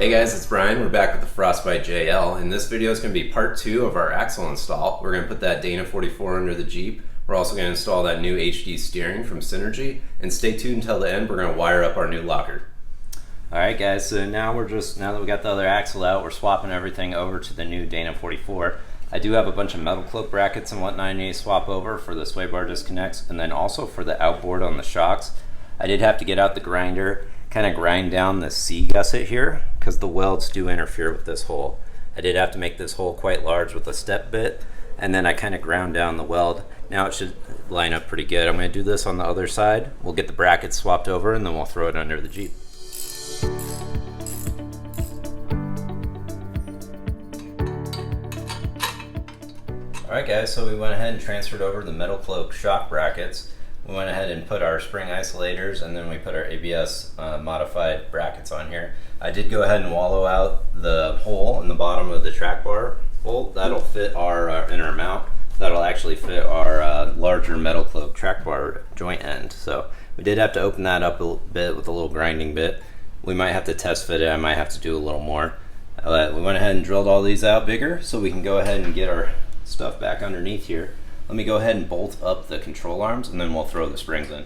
Hey guys, it's Brian. We're back with the Frostbite JL, and this video is going to be part 2 of our axle install. We're going to put that Dana 44 under the Jeep. We're also going to install that new HD steering from Synergy, and stay tuned until the end. We're going to wire up our new locker. Alright guys, so now that we got the other axle out, we're swapping everything over to the new Dana 44. I do have a bunch of Metalcloak brackets and whatnot I need to swap over for the sway bar disconnects, and then also for the outboard on the shocks. I did have to get out the grinder, kind of grind down the C-gusset here, because the welds do interfere with this hole. I did have to make this hole quite large with a step bit, and then I kind of ground down the weld. Now it should line up pretty good. I'm going to do this on the other side. We'll get the brackets swapped over, and then we'll throw it under the Jeep. Alright guys, so we went ahead and transferred over the Metalcloak shock brackets. We went ahead and put our spring isolators, and then we put our ABS modified brackets on here. I did go ahead and wallow out the hole in the bottom of the track bar bolt. That'll fit our inner mount. That'll actually fit our larger Metalcloak track bar joint end. So we did have to open that up a bit with a little grinding bit. We might have to test fit it. I might have to do a little more. We went ahead and drilled all these out bigger so we can go ahead and get our stuff back underneath here. Let me go ahead and bolt up the control arms, and then we'll throw the springs in.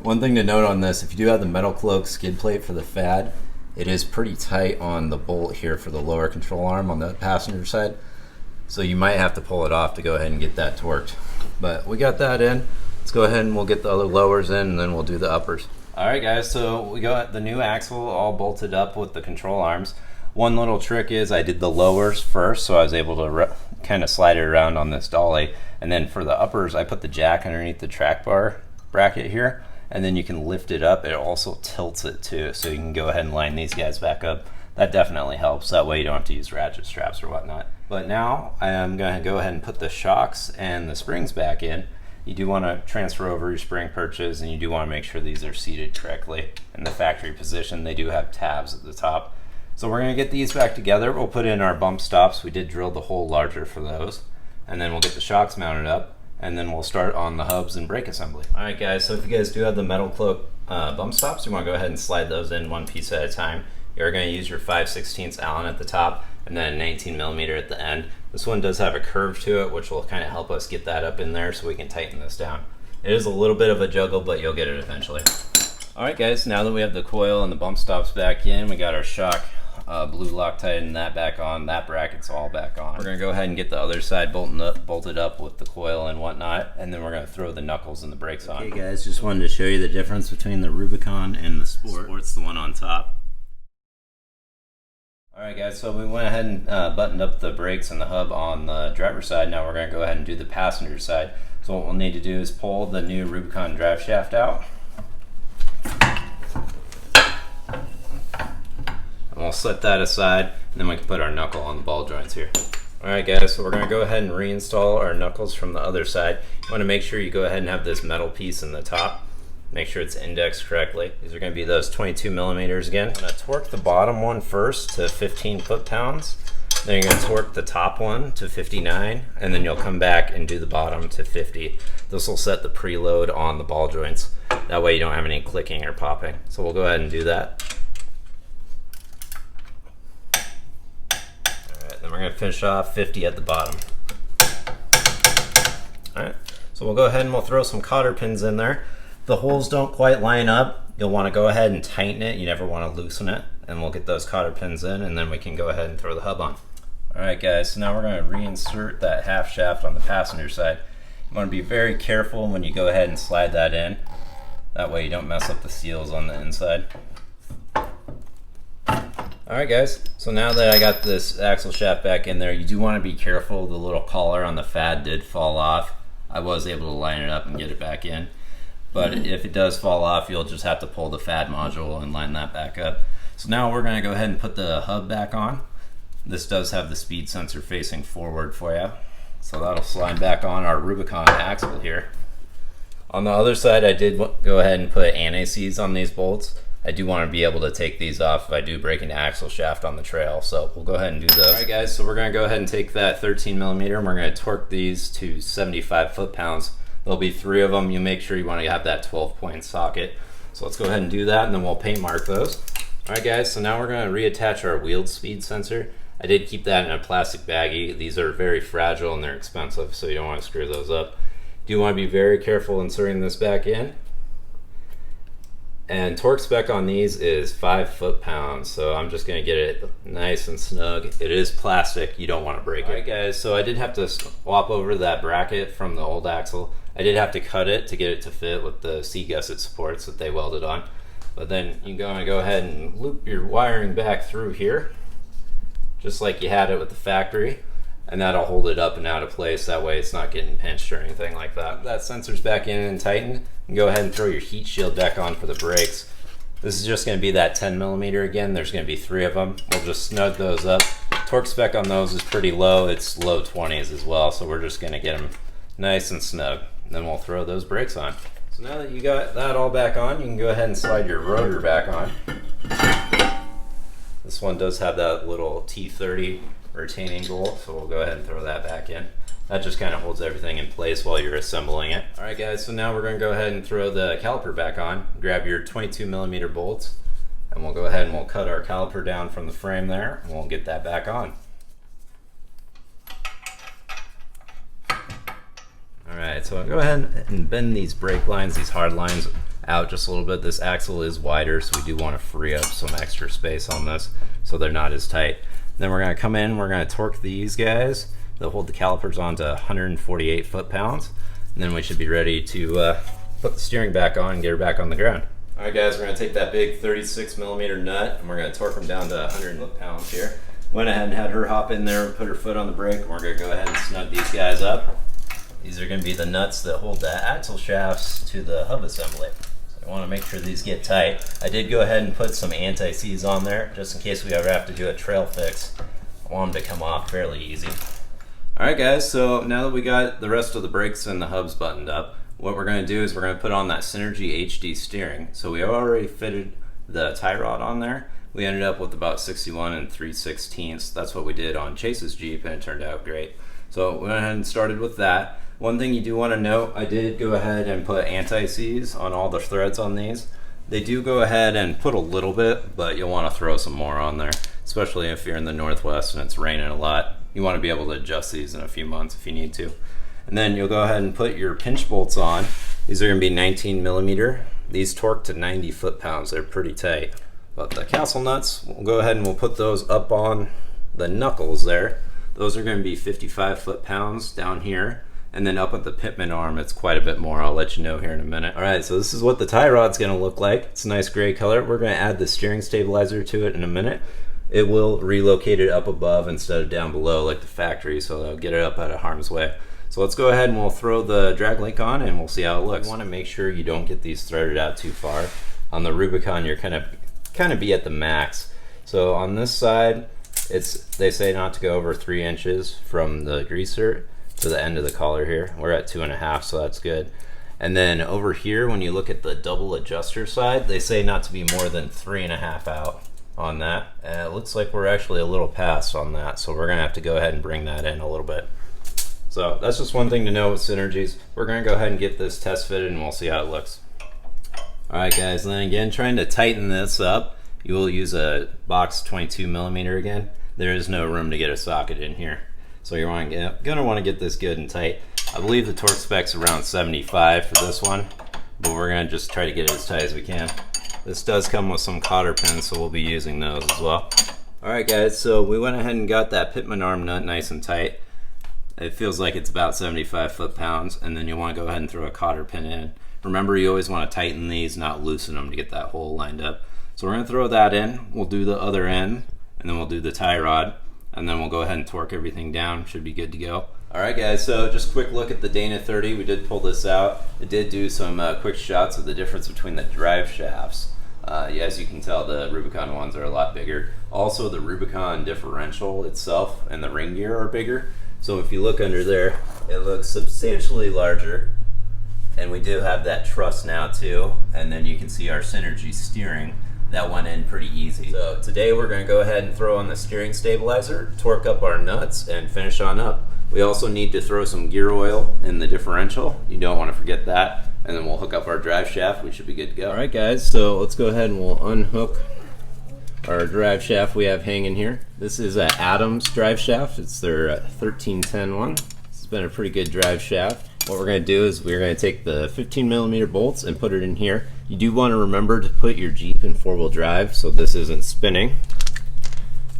One thing to note on this, if you do have the Metalcloak skid plate for the FAD, it is pretty tight on the bolt here for the lower control arm on the passenger side. So you might have to pull it off to go ahead and get that torqued. But we got that in. Let's go ahead and we'll get the other lowers in, and then we'll do the uppers. Alright guys, so we got the new axle all bolted up with the control arms. One little trick is I did the lowers first, so I was able to kind of slide it around on this dolly. And then for the uppers, I put the jack underneath the track bar bracket here, and then you can lift it up. It also tilts it too, so you can go ahead and line these guys back up. That definitely helps. That way you don't have to use ratchet straps or whatnot. But now I am going to go ahead and put the shocks and the springs back in. You do want to transfer over your spring perches, and you do want to make sure these are seated correctly in the factory position. They do have tabs at the top. So we're going to get these back together. We'll put in our bump stops. We did drill the hole larger for those. And then we'll get the shocks mounted up, and then we'll start on the hubs and brake assembly. Alright guys, so if you guys do have the Metalcloak bump stops, you want to go ahead and slide those in one piece at a time. You're going to use your 5/16 Allen at the top, and then 19mm at the end. This one does have a curve to it, which will kind of help us get that up in there so we can tighten this down. It is a little bit of a juggle, but you'll get it eventually. Alright guys, now that we have the coil and the bump stops back in, we got our shock blue Loctite and that back on. That bracket's all back on. We're going to go ahead and get the other side bolted up with the coil and whatnot, and then we're going to throw the knuckles and the brakes on. Okay guys, just wanted to show you the difference between the Rubicon and the Sport. Sport's the one on top. Alright guys, so we went ahead and buttoned up the brakes and the hub on the driver's side. Now we're going to go ahead and do the passenger side. So what we'll need to do is pull the new Rubicon Driveshaft out. And we'll set that aside, and then we can put our knuckle on the ball joints here. Alright guys, so we're going to go ahead and reinstall our knuckles from the other side. You want to make sure you go ahead and have this metal piece in the top. Make sure it's indexed correctly. These are going to be those 22mm again. I'm going to torque the bottom one first to 15 foot-pounds. Then you're going to torque the top one to 59, and then you'll come back and do the bottom to 50. This will set the preload on the ball joints. That way you don't have any clicking or popping. So we'll go ahead and do that. Alright, then we're going to finish off 50 at the bottom. Alright, so we'll go ahead and we'll throw some cotter pins in there. The holes don't quite line up, you'll want to go ahead and tighten it. You never want to loosen it. And we'll get those cotter pins in, and then we can go ahead and throw the hub on. Alright guys, so now we're going to reinsert that half shaft on the passenger side. You want to be very careful when you go ahead and slide that in. That way you don't mess up the seals on the inside. Alright guys, so now that I got this axle shaft back in there, you do want to be careful. The little collar on the FAD did fall off. I was able to line it up and get it back in. But if it does fall off, you'll just have to pull the FAD module and line that back up. So now we're going to go ahead and put the hub back on. This does have the speed sensor facing forward for you. So that'll slide back on our Rubicon axle here. On the other side, I did go ahead and put anti-seize on these bolts. I do want to be able to take these off if I do break into axle shaft on the trail. So we'll go ahead and do those. All right guys, so we're going to go ahead and take that 13 millimeter and we're going to torque these to 75 foot-pounds. There'll be 3 of them. You make sure you want to have that 12-point socket. So let's go ahead and do that and then we'll paint mark those. All right guys, so now we're going to reattach our wheel speed sensor. I did keep that in a plastic baggie. These are very fragile and they're expensive, so you don't want to screw those up. You do want to be very careful inserting this back in. And torque spec on these is 5 foot-pounds, so I'm just going to get it nice and snug. It is plastic, you don't want to break it. Alright guys, so I did have to swap over that bracket from the old axle. I did have to cut it to get it to fit with the c-gusset supports that they welded on. But then you're going to go ahead and loop your wiring back through here, just like you had it with the factory. And that'll hold it up and out of place. That way it's not getting pinched or anything like that. That sensor's back in and tightened. And go ahead and throw your heat shield back on for the brakes. This is just going to be that 10 millimeter again. There's going to be 3 of them. We'll just snug those up. Torque spec on those is pretty low. It's low 20s as well. So we're just going to get them nice and snug. And then we'll throw those brakes on. So now that you got that all back on, you can go ahead and slide your rotor back on. This one does have that little T30 retaining bolt, so we'll go ahead and throw that back in. That just kind of holds everything in place while you're assembling it. All right guys, so now we're going to go ahead and throw the caliper back on. Grab your 22 millimeter bolts and we'll go ahead and we'll cut our caliper down from the frame there and we'll get that back on. All right, so I'll go ahead and bend these brake lines, these hard lines out just a little bit. This axle is wider, so we do want to free up some extra space on this so they're not as tight. Then we're going to come in, we're going to torque these guys. They'll hold the calipers on to 148 foot-pounds. And then we should be ready to put the steering back on and get her back on the ground. All right guys, we're going to take that big 36 millimeter nut and we're going to torque them down to 100 foot-pounds here. Went ahead and had her hop in there and put her foot on the brake. And we're going to go ahead and snug these guys up. These are going to be the nuts that hold the axle shafts to the hub assembly. I want to make sure these get tight. I did go ahead and put some anti-seize on there just in case we ever have to do a trail fix. I want them to come off fairly easy. Alright guys, so now that we got the rest of the brakes and the hubs buttoned up, what we're going to do is we're going to put on that Synergy HD steering. So we already fitted the tie rod on there. We ended up with about 61 and 3/16. That's what we did on Chase's Jeep and it turned out great. So we went ahead and started with that. One thing you do want to note, I did go ahead and put anti-seize on all the threads on these. They do go ahead and put a little bit, but you'll want to throw some more on there, especially if you're in the Northwest and it's raining a lot. You want to be able to adjust these in a few months if you need to. And then you'll go ahead and put your pinch bolts on. These are going to be 19 millimeter. These torque to 90 foot-pounds. They're pretty tight. But the castle nuts, we'll go ahead and we'll put those up on the knuckles there. Those are going to be 55 foot-pounds down here. And then up at the pitman arm, it's quite a bit more. I'll let you know here in a minute. All right, so this is what the tie rod's gonna look like. It's a nice gray color. We're gonna add the steering stabilizer to it in a minute. It will relocate it up above instead of down below like the factory, so it'll get it up out of harm's way. So let's go ahead and we'll throw the drag link on and we'll see how it looks. You wanna make sure you don't get these threaded out too far. On the Rubicon, you're kind of be at the max. So on this side, they say not to go over 3 inches from the greaser to the end of the collar here. We're at 2.5, so that's good. And then over here, when you look at the double adjuster side, they say not to be more than 3.5 out on that. And it looks like we're actually a little past on that, so we're gonna have to go ahead and bring that in a little bit. So that's just one thing to know with Synergies. We're gonna go ahead and get this test fitted and we'll see how it looks. All right guys, and then again, trying to tighten this up, you will use a box 22 millimeter again. There is no room to get a socket in here. So you're gonna want to get this good and tight. I believe the torque spec's around 75 for this one, but we're gonna just try to get it as tight as we can. This does come with some cotter pins, so we'll be using those as well. All right guys, so we went ahead and got that pitman arm nut nice and tight. It feels like it's about 75 foot-pounds, and then you want to go ahead and throw a cotter pin in. Remember, you always want to tighten these, not loosen them to get that hole lined up. So we're gonna throw that in. We'll do the other end, and then we'll do the tie rod. And then we'll go ahead and torque everything down. Should be good to go. All right guys, so just a quick look at the Dana 30. We did pull this out. It did do some quick shots of the difference between the drive shafts. As you can tell, the Rubicon ones are a lot bigger. Also, the Rubicon differential itself and the ring gear are bigger. So if you look under there, it looks substantially larger. And we do have that truss now too. And then you can see our Synergy steering that went in pretty easy. So today we're going to go ahead and throw on the steering stabilizer, torque up our nuts, and finish on up. We also need to throw some gear oil in the differential. You don't want to forget that. And then we'll hook up our drive shaft. We should be good to go. All right, guys, so let's go ahead and we'll unhook our drive shaft we have hanging here. This is an Adams drive shaft. It's their 1310 one. This has been a pretty good drive shaft. What we're going to do is we're going to take the 15mm bolts and put it in here. You do want to remember to put your Jeep in 4-wheel drive so this isn't spinning.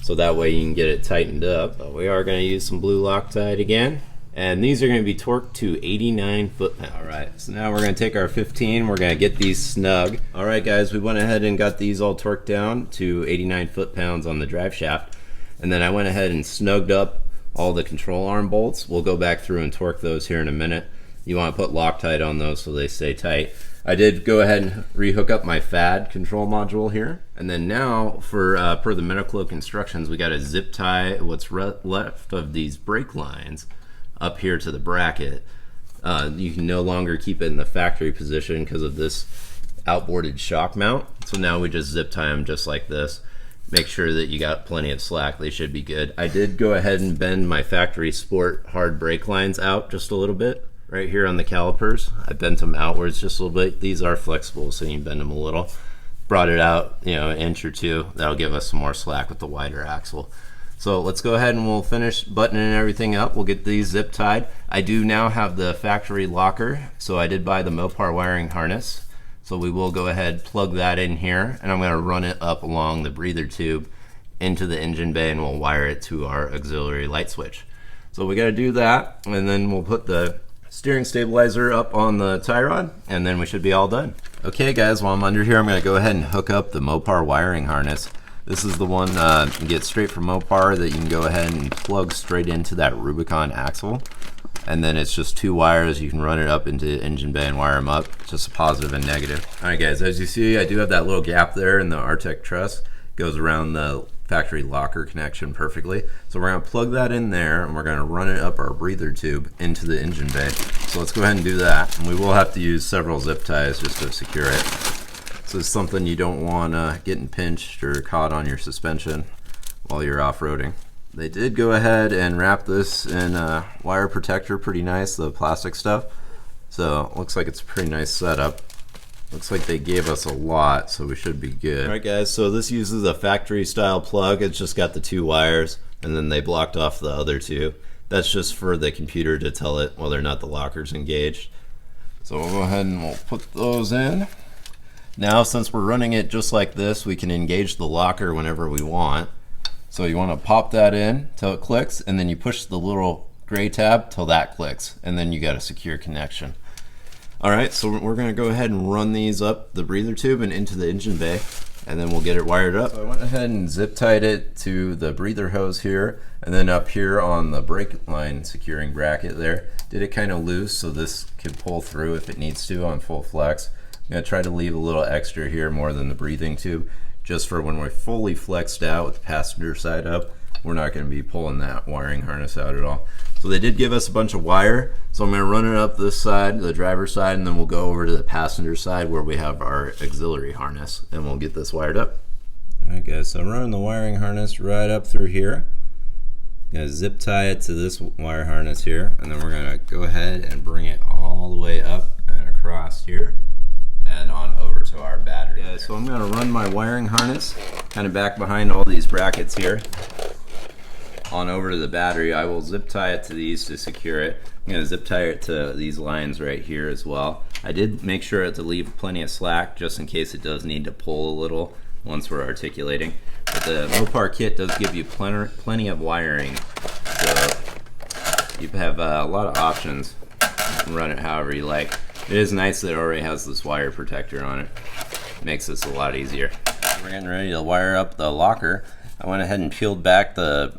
So that way you can get it tightened up. But we are going to use some blue Loctite again. And these are going to be torqued to 89 foot-pounds. All right, so now we're going to take our 15. We're going to get these snug. All right, guys, we went ahead and got these all torqued down to 89 foot-pounds on the drive shaft. And then I went ahead and snugged up all the control arm bolts. We'll go back through and torque those here in a minute. You want to put Loctite on those so they stay tight. I did go ahead and rehook up my FAD control module here. And then now, for per the Metalcloak instructions, we got to zip tie what's left of these brake lines up here to the bracket. You can no longer keep it in the factory position because of this outboarded shock mount. So now we just zip tie them just like this. Make sure that you got plenty of slack. They should be good. I did go ahead and bend my factory sport hard brake lines out just a little bit. Right here on the calipers, I bent them outwards just a little bit. These are flexible, so you can bend them a little. Brought it out, you know, an inch or two. That'll give us some more slack with the wider axle. So let's go ahead and we'll finish buttoning everything up. We'll get these zip tied. I do now have the factory locker, so I did buy the Mopar wiring harness. So we will go ahead, plug that in here, and I'm going to run it up along the breather tube into the engine bay, and we'll wire it to our auxiliary light switch. So we got to do that, and then we'll put the steering stabilizer up on the tie rod, and then we should be all done. Okay, guys, while I'm under here, I'm going to go ahead and hook up the Mopar wiring harness. This is the one you can get straight from Mopar that you can go ahead and plug straight into that Rubicon axle. And then it's just 2 wires. You can run it up into the engine bay and wire them up. It's just a positive and negative. All right, guys, as you see, I do have that little gap there in the Artec Truss. It goes around the factory locker connection perfectly. So we're going to plug that in there, and we're going to run it up our breather tube into the engine bay. So let's go ahead and do that. And we will have to use several zip ties just to secure it. So it's something you don't want getting pinched or caught on your suspension while you're off-roading. They did go ahead and wrap this in a wire protector pretty nice, the plastic stuff. So it looks like it's a pretty nice setup. Looks like they gave us a lot, so we should be good. All right, guys, so this uses a factory style plug. It's just got the 2 wires, and then they blocked off the other 2. That's just for the computer to tell it whether or not the locker's engaged. So we'll go ahead and we'll put those in. Now, since we're running it just like this, we can engage the locker whenever we want. So you want to pop that in till it clicks, and then you push the little gray tab till that clicks, and then you got a secure connection. All right, so we're going to go ahead and run these up the breather tube and into the engine bay, and then we'll get it wired up. So I went ahead and zip tied it to the breather hose here, and then up here on the brake line securing bracket there, did it kind of loose so this can pull through if it needs to on full flex. I'm going to try to leave a little extra here more than the breathing tube, just for when we're fully flexed out with the passenger side up, we're not going to be pulling that wiring harness out at all. So they did give us a bunch of wire, so I'm going to run it up this side, the driver's side, and then we'll go over to the passenger side where we have our auxiliary harness, and we'll get this wired up. Alright, guys, so I'm running the wiring harness right up through here. I'm going to zip tie it to this wire harness here, and then we're going to go ahead and bring it all the way up and across here and on over to our battery. Yeah, so I'm going to run my wiring harness kind of back behind all these brackets here on over to the battery. I will zip tie it to these to secure it. I'm going to zip tie it to these lines right here as well. I did make sure to leave plenty of slack just in case it does need to pull a little once we're articulating. But the Mopar kit does give you plenty of wiring, so you have a lot of options. You can run it however you like. It is nice that it already has this wire protector on it. Makes this a lot easier. We're getting ready to wire up the locker. I went ahead and peeled back the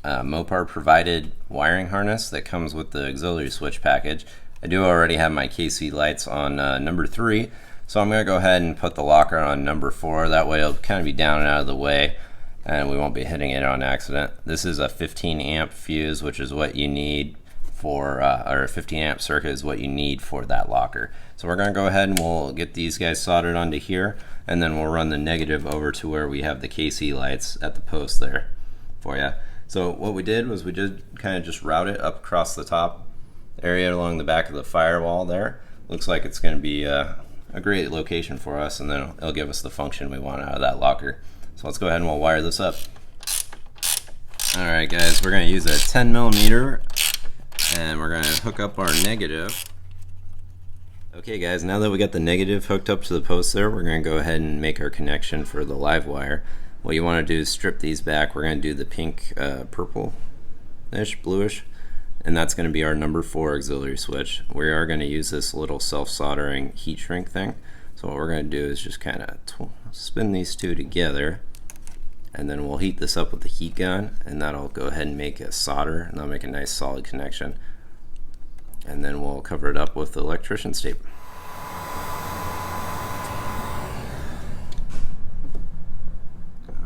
Mopar provided wiring harness that comes with the auxiliary switch package. I do already have my KC lights on number 3, so I'm going to go ahead and put the locker on number 4. That way it'll kind of be down and out of the way and we won't be hitting it on accident. This is a 15 amp fuse, which is what you need for, or a 15 amp circuit is what you need for that locker. So we're going to go ahead and we'll get these guys soldered onto here, and then we'll run the negative over to where we have the KC lights at the post there for you. So what we did was we did kind of just route it up across the top area along the back of the firewall there. Looks like it's going to be a great location for us, and then it'll give us the function we want out of that locker. So let's go ahead and we'll wire this up. Alright guys, we're going to use a 10mm and we're going to hook up our negative. Okay guys, now that we got the negative hooked up to the post there, we're going to go ahead and make our connection for the live wire. What you want to do is strip these back. We're going to do the pink, purple-ish, bluish, and that's going to be our number 4 auxiliary switch. We are going to use this little self-soldering heat shrink thing. So what we're going to do is just kind of spin these two together, and then we'll heat this up with the heat gun, and that'll go ahead and make a solder, and that'll make a nice solid connection. And then we'll cover it up with the electrician's tape.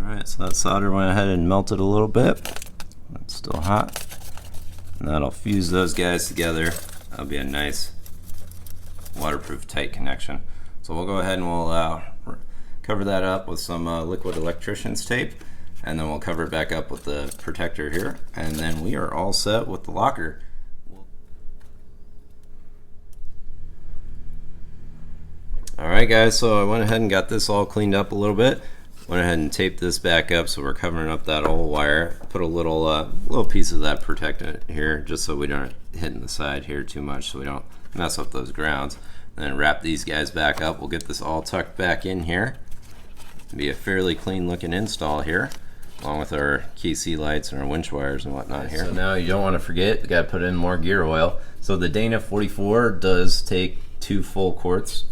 Alright, so that solder went ahead and melted a little bit. It's still hot. And that'll fuse those guys together. That'll be a nice waterproof tight connection. So we'll go ahead and we'll cover that up with some liquid electrician's tape, and then we'll cover it back up with the protector here, and then we are all set with the locker. Alright guys, so I went ahead and got this all cleaned up a little bit. Went ahead and taped this back up, so we're covering up that old wire. Put a little piece of that protectant here, just so we don't hit the side here too much, so we don't mess up those grounds. And then wrap these guys back up. We'll get this all tucked back in here. It'll be a fairly clean looking install here, along with our KC lights and our winch wires and whatnot here. So now you don't want to forget, you got to put in more gear oil. So the Dana 44 does take 2 full quarts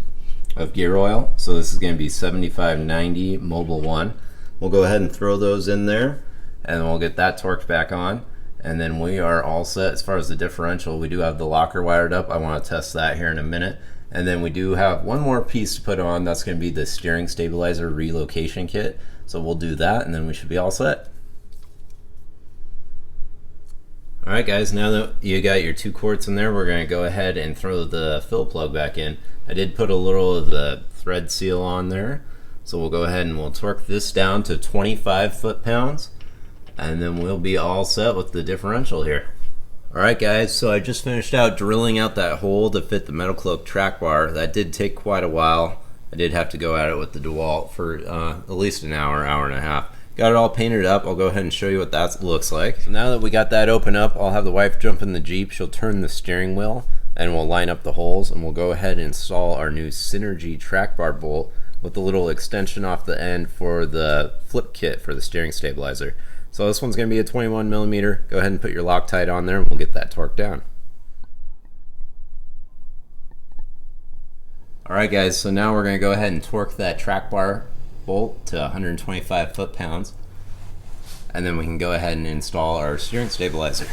of gear oil. So this is going to be 7590 Mobile 1. We'll go ahead and throw those in there, and we'll get that torqued back on, and then we are all set. As far as the differential, we do have the locker wired up. I want to test that here in a minute. And then we do have one more piece to put on. That's going to be the steering stabilizer relocation kit. So we'll do that, and then we should be all set. Alright guys, now that you got your 2 quarts in there, we're going to go ahead and throw the fill plug back in. I did put a little of the thread seal on there, so we'll go ahead and we'll torque this down to 25 foot-pounds, and then we'll be all set with the differential here. Alright guys, so I just finished out drilling out that hole to fit the Metalcloak track bar. That did take quite a while. I did have to go at it with the DeWalt for at least an hour, hour and a half. Got it all painted up. I'll go ahead and show you what that looks like. So now that we got that open up, I'll have the wife jump in the Jeep. She'll turn the steering wheel, and we'll line up the holes, and we'll go ahead and install our new Synergy track bar bolt with a little extension off the end for the flip kit for the steering stabilizer. So this one's going to be a 21mm. Go ahead and put your Loctite on there, and we'll get that torqued down. Alright guys, so now we're going to go ahead and torque that track bar bolt to 125 foot-pounds, and then we can go ahead and install our steering stabilizer.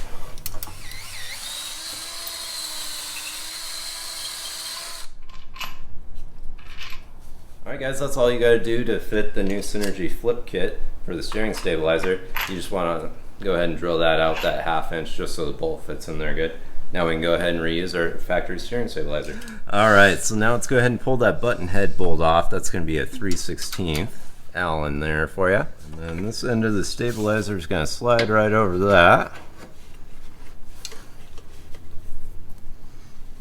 Alright guys, that's all you got to do to fit the new Synergy flip kit for the steering stabilizer. You just want to go ahead and drill that out that 1/2 inch just so the bolt fits in there good. Now we can go ahead and reuse our factory steering stabilizer. Alright, so now let's go ahead and pull that button head bolt off. That's going to be a 3/16 Allen there for you. And then this end of the stabilizer is going to slide right over that,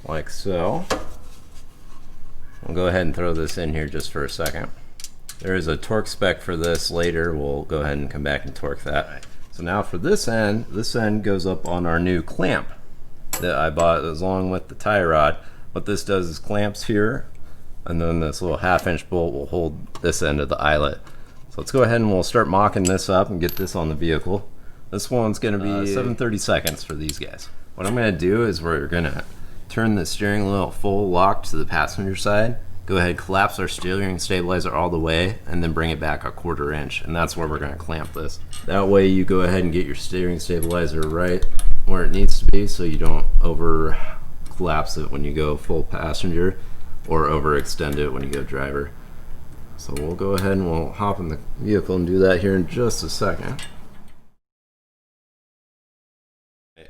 like so. We'll go ahead and throw this in here just for a second. There is a torque spec for this later. We'll go ahead and come back and torque that. So now for this end goes up on our new clamp that I bought along with the tie rod. What this does is clamps here, and then this little 1/2 inch bolt will hold this end of the eyelet. So let's go ahead and we'll start mocking this up and get this on the vehicle. This one's going to be 7/32 for these guys. What I'm going to do is we're going to turn the steering wheel full lock to the passenger side, go ahead, collapse our steering stabilizer all the way, and then bring it back a 1/4 inch, and that's where we're going to clamp this. That way you go ahead and get your steering stabilizer right where it needs to be, so you don't over collapse it when you go full passenger or overextend it when you go driver. So we'll go ahead and we'll hop in the vehicle and do that here in just a second.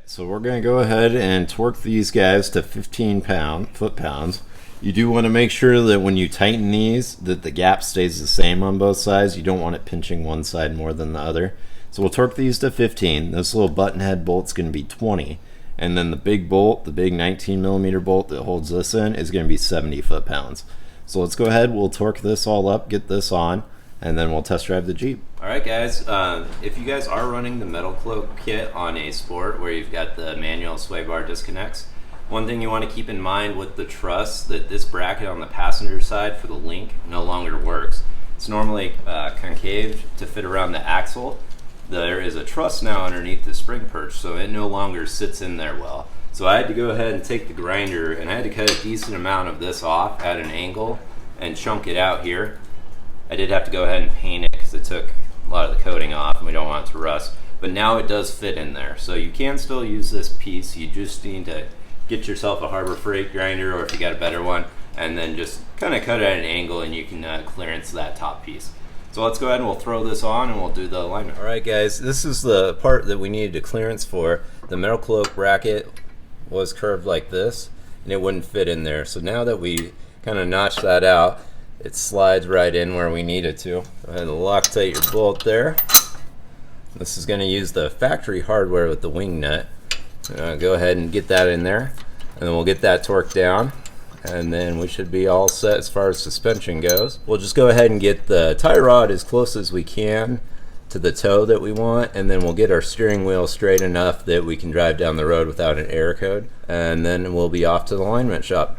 So we're going to go ahead and torque these guys to 15 foot-pounds, You do want to make sure that when you tighten these, that the gap stays the same on both sides. You don't want it pinching one side more than the other. So we'll torque these to 15. This little button head bolt's going to be 20. And then the big bolt, the big 19mm bolt that holds this in, is going to be 70 foot-pounds. So let's go ahead, we'll torque this all up, get this on, and then we'll test drive the Jeep. Alright guys, if you guys are running the Metalcloak kit on a Sport where you've got the manual sway bar disconnects, one thing you want to keep in mind with the truss, that this bracket on the passenger side for the link no longer works. It's normally concave to fit around the axle. There is a truss now underneath the spring perch, so it no longer sits in there well. So I had to go ahead and take the grinder, and I had to cut a decent amount of this off at an angle and chunk it out here. I did have to go ahead and paint it because it took a lot of the coating off and we don't want it to rust. But now it does fit in there. So you can still use this piece. You just need to get yourself a Harbor Freight grinder, or if you got a better one, and then just kind of cut it at an angle and you can clearance that top piece. So let's go ahead and we'll throw this on and we'll do the alignment. Alright guys, this is the part that we needed to clearance for. The Metalcloak bracket was curved like this and it wouldn't fit in there. So now that we kind of notched that out, it slides right in where we need it to. Go ahead and Loctite your bolt there. This is going to use the factory hardware with the wing nut. Go ahead and get that in there, and then we'll get that torqued down, and then we should be all set as far as suspension goes. We'll just go ahead and get the tie rod as close as we can to the toe that we want, and then we'll get our steering wheel straight enough that we can drive down the road without an error code, and then we'll be off to the alignment shop.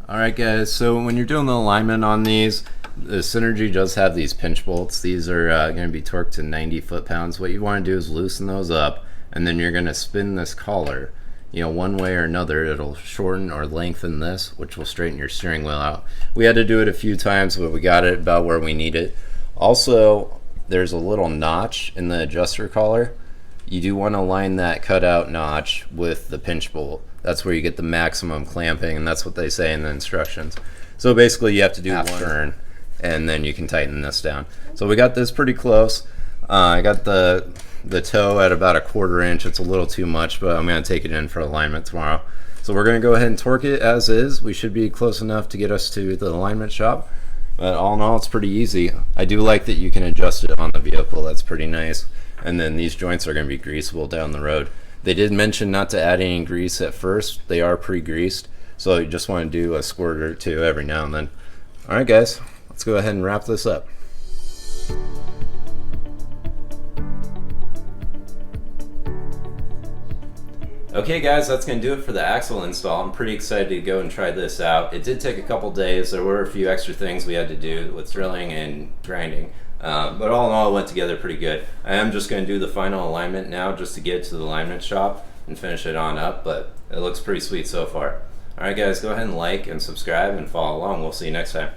Alright guys, so when you're doing the alignment on these, the Synergy does have these pinch bolts. These are going to be torqued to 90 foot-pounds. What you want to do is loosen those up, and then you're going to spin this collar. You know, one way or another, it'll shorten or lengthen this, which will straighten your steering wheel out. We had to do it a few times, but we got it about where we need it. Also, there's a little notch in the adjuster collar. You do want to line that cutout notch with the pinch bolt. That's where you get the maximum clamping, and that's what they say in the instructions. So basically you have to do one turn, and then you can tighten this down. So we got this pretty close. I got the toe at about 1/4 inch. It's a little too much, but I'm going to take it in for alignment tomorrow. So we're going to go ahead and torque it as is. We should be close enough to get us to the alignment shop. But all in all, it's pretty easy. I do like that you can adjust it on the vehicle. That's pretty nice. And then these joints are going to be greasable down the road. They did mention not to add any grease at first. They are pre-greased, so you just want to do a squirt or two every now and then. Alright guys, let's go ahead and wrap this up. Okay guys, that's going to do it for the axle install. I'm pretty excited to go and try this out. It did take a couple days. There were a few extra things we had to do with drilling and grinding. But all in all, it went together pretty good. I am just going to do the final alignment now just to get it to the alignment shop and finish it on up, but it looks pretty sweet so far. Alright guys, go ahead and like and subscribe and follow along. We'll see you next time.